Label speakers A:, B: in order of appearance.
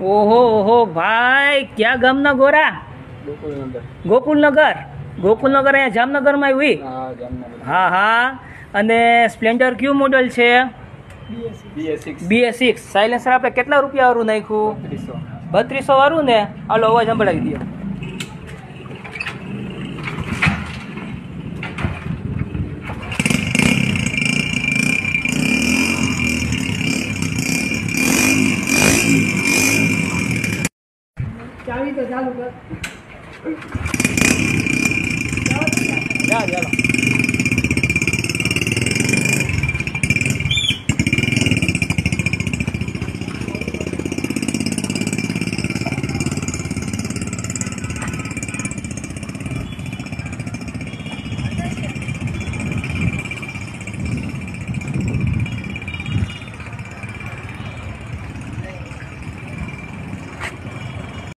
A: ઓહો ઓહો ભાઈ, ક્યાં ગામના ગોરા? ગોકુલનગર. ગોકુલનગર અહીંયા જામનગરમાં આવી? હા હા. અને સ્પ્લેન્ડર કયું મોડલ છે? BS6. સાયલેન્સર આપણે કેટલા રૂપિયા વાળું નાખ્યું? 3200 વાળું ને? હાલો અવાજ સંભળાવી દો. ચાવી તો ચાલુ કર. ચાલો.